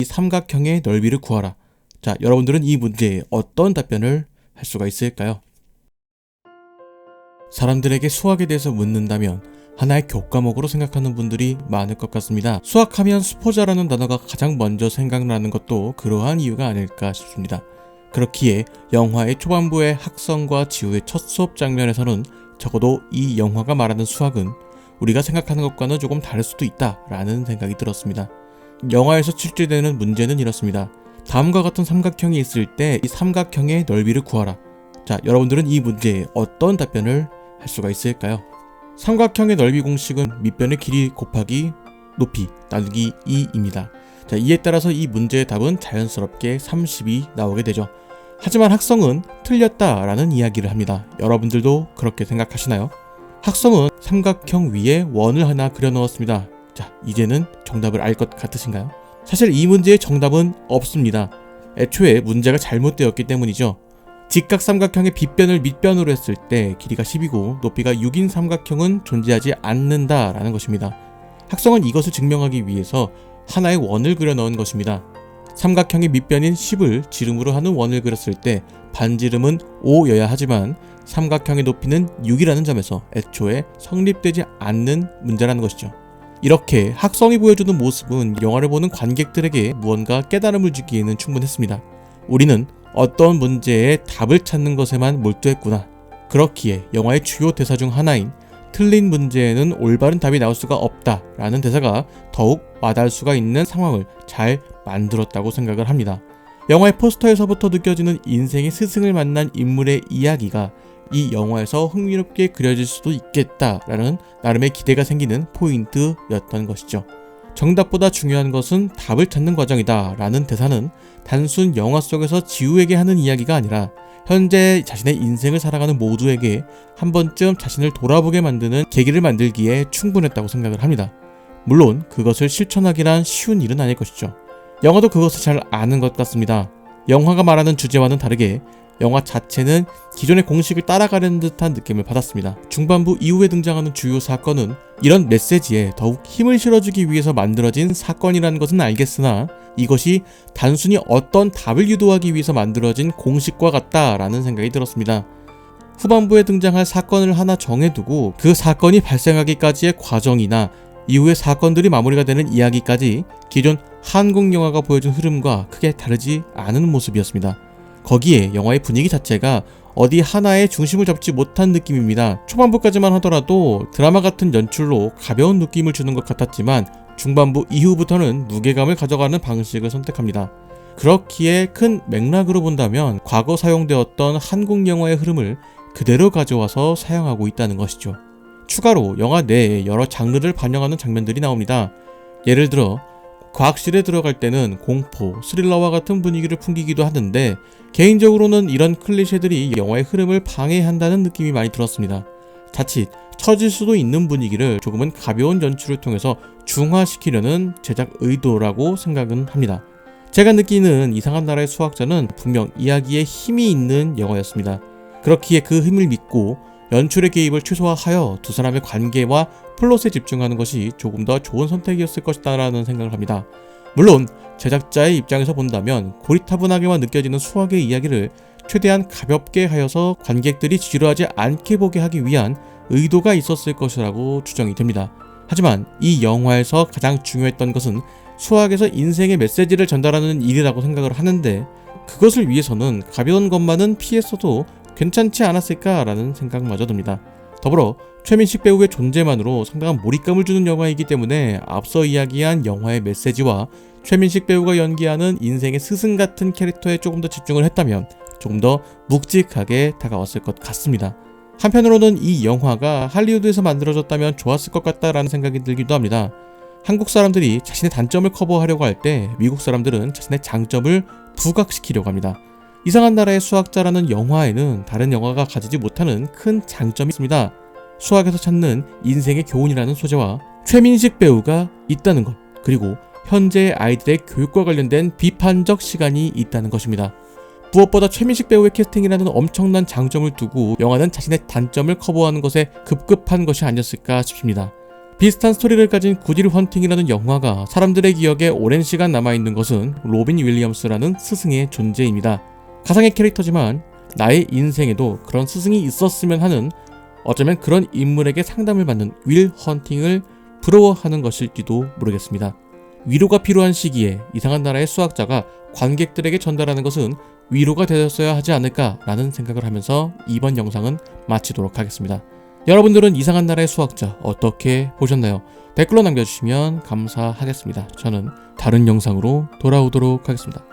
이 삼각형의 넓이를 구하라. 자, 여러분들은 이 문제에 어떤 답변을 할 수가 있을까요? 사람들에게 수학에 대해서 묻는다면 하나의 교과목으로 생각하는 분들이 많을 것 같습니다. 수학하면 수포자라는 단어가 가장 먼저 생각나는 것도 그러한 이유가 아닐까 싶습니다. 그렇기에 영화의 초반부의 학성과 지우의 첫 수업 장면에서는 적어도 이 영화가 말하는 수학은 우리가 생각하는 것과는 조금 다를 수도 있다라는 생각이 들었습니다. 영화에서 출제되는 문제는 이렇습니다. 다음과 같은 삼각형이 있을 때 이 삼각형의 넓이를 구하라. 자, 여러분들은 이 문제에 어떤 답변을 할 수가 있을까요? 삼각형의 넓이 공식은 밑변의 길이 곱하기 높이 나누기 2입니다. 자, 이에 따라서 이 문제의 답은 자연스럽게 30이 나오게 되죠. 하지만 학성은 틀렸다라는 이야기를 합니다. 여러분들도 그렇게 생각하시나요? 학성은 삼각형 위에 원을 하나 그려 넣었습니다. 자, 이제는 정답을 알 것 같으신가요? 사실 이 문제의 정답은 없습니다. 애초에 문제가 잘못되었기 때문이죠. 직각 삼각형의 빗변을 밑변으로 했을 때 길이가 10이고 높이가 6인 삼각형은 존재하지 않는다라는 것입니다. 학성은 이것을 증명하기 위해서 하나의 원을 그려 넣은 것입니다. 삼각형의 밑변인 10을 지름으로 하는 원을 그렸을 때 반지름은 5여야 하지만 삼각형의 높이는 6이라는 점에서 애초에 성립되지 않는 문제라는 것이죠. 이렇게 학성이 보여주는 모습은 영화를 보는 관객들에게 무언가 깨달음을 주기에는 충분했습니다. 우리는 어떤 문제에 답을 찾는 것에만 몰두했구나. 그렇기에 영화의 주요 대사 중 하나인 틀린 문제에는 올바른 답이 나올 수가 없다 라는 대사가 더욱 와닿을 수가 있는 상황을 잘 만들었다고 생각을 합니다. 영화의 포스터에서부터 느껴지는 인생의 스승을 만난 인물의 이야기가 이 영화에서 흥미롭게 그려질 수도 있겠다라는 나름의 기대가 생기는 포인트였던 것이죠. 정답보다 중요한 것은 답을 찾는 과정이다 라는 대사는 단순 영화 속에서 지우에게 하는 이야기가 아니라 현재 자신의 인생을 살아가는 모두에게 한 번쯤 자신을 돌아보게 만드는 계기를 만들기에 충분했다고 생각을 합니다. 물론 그것을 실천하기란 쉬운 일은 아닐 것이죠. 영화도 그것을 잘 아는 것 같습니다. 영화가 말하는 주제와는 다르게 영화 자체는 기존의 공식을 따라가려는 듯한 느낌을 받았습니다. 중반부 이후에 등장하는 주요 사건은 이런 메시지에 더욱 힘을 실어주기 위해서 만들어진 사건이라는 것은 알겠으나 이것이 단순히 어떤 답을 유도하기 위해서 만들어진 공식과 같다라는 생각이 들었습니다. 후반부에 등장할 사건을 하나 정해두고 그 사건이 발생하기까지의 과정이나 이후의 사건들이 마무리가 되는 이야기까지 기존 한국 영화가 보여준 흐름과 크게 다르지 않은 모습이었습니다. 거기에 영화의 분위기 자체가 어디 하나의 중심을 잡지 못한 느낌입니다. 초반부까지만 하더라도 드라마 같은 연출로 가벼운 느낌을 주는 것 같았지만 중반부 이후부터는 무게감을 가져가는 방식을 선택합니다. 그렇기에 큰 맥락으로 본다면 과거 사용되었던 한국 영화의 흐름을 그대로 가져와서 사용하고 있다는 것이죠. 추가로 영화 내에 여러 장르를 반영하는 장면들이 나옵니다. 예를 들어 과학실에 들어갈 때는 공포, 스릴러와 같은 분위기를 풍기기도 하는데 개인적으로는 이런 클리셰들이 영화의 흐름을 방해한다는 느낌이 많이 들었습니다. 자칫 처질 수도 있는 분위기를 조금은 가벼운 연출을 통해서 중화시키려는 제작 의도라고 생각은 합니다. 제가 느끼는 이상한 나라의 수학자는 분명 이야기에 힘이 있는 영화였습니다. 그렇기에 그 힘을 믿고 연출의 개입을 최소화하여 두 사람의 관계와 플롯에 집중하는 것이 조금 더 좋은 선택이었을 것이다 라는 생각을 합니다. 물론 제작자의 입장에서 본다면 고리타분하게만 느껴지는 수학의 이야기를 최대한 가볍게 하여서 관객들이 지루하지 않게 보게 하기 위한 의도가 있었을 것이라고 추정이 됩니다. 하지만 이 영화에서 가장 중요했던 것은 수학에서 인생의 메시지를 전달하는 일이라고 생각을 하는데 그것을 위해서는 가벼운 것만은 피했어도 괜찮지 않았을까라는 생각마저 듭니다. 더불어 최민식 배우의 존재만으로 상당한 몰입감을 주는 영화이기 때문에 앞서 이야기한 영화의 메시지와 최민식 배우가 연기하는 인생의 스승 같은 캐릭터에 조금 더 집중을 했다면 조금 더 묵직하게 다가왔을 것 같습니다. 한편으로는 이 영화가 할리우드에서 만들어졌다면 좋았을 것 같다라는 생각이 들기도 합니다. 한국 사람들이 자신의 단점을 커버하려고 할 때 미국 사람들은 자신의 장점을 부각시키려고 합니다. 이상한 나라의 수학자라는 영화에는 다른 영화가 가지지 못하는 큰 장점이 있습니다. 수학에서 찾는 인생의 교훈이라는 소재와 최민식 배우가 있다는 것, 그리고 현재의 아이들의 교육과 관련된 비판적 시간이 있다는 것입니다. 무엇보다 최민식 배우의 캐스팅이라는 엄청난 장점을 두고 영화는 자신의 단점을 커버하는 것에 급급한 것이 아니었을까 싶습니다. 비슷한 스토리를 가진 굿윌 헌팅이라는 영화가 사람들의 기억에 오랜 시간 남아있는 것은 로빈 윌리엄스라는 스승의 존재입니다. 가상의 캐릭터지만 나의 인생에도 그런 스승이 있었으면 하는, 어쩌면 그런 인물에게 상담을 받는 윌 헌팅을 부러워하는 것일지도 모르겠습니다. 위로가 필요한 시기에 이상한 나라의 수학자가 관객들에게 전달하는 것은 위로가 되었어야 하지 않을까라는 생각을 하면서 이번 영상은 마치도록 하겠습니다. 여러분들은 이상한 나라의 수학자 어떻게 보셨나요? 댓글로 남겨주시면 감사하겠습니다. 저는 다른 영상으로 돌아오도록 하겠습니다.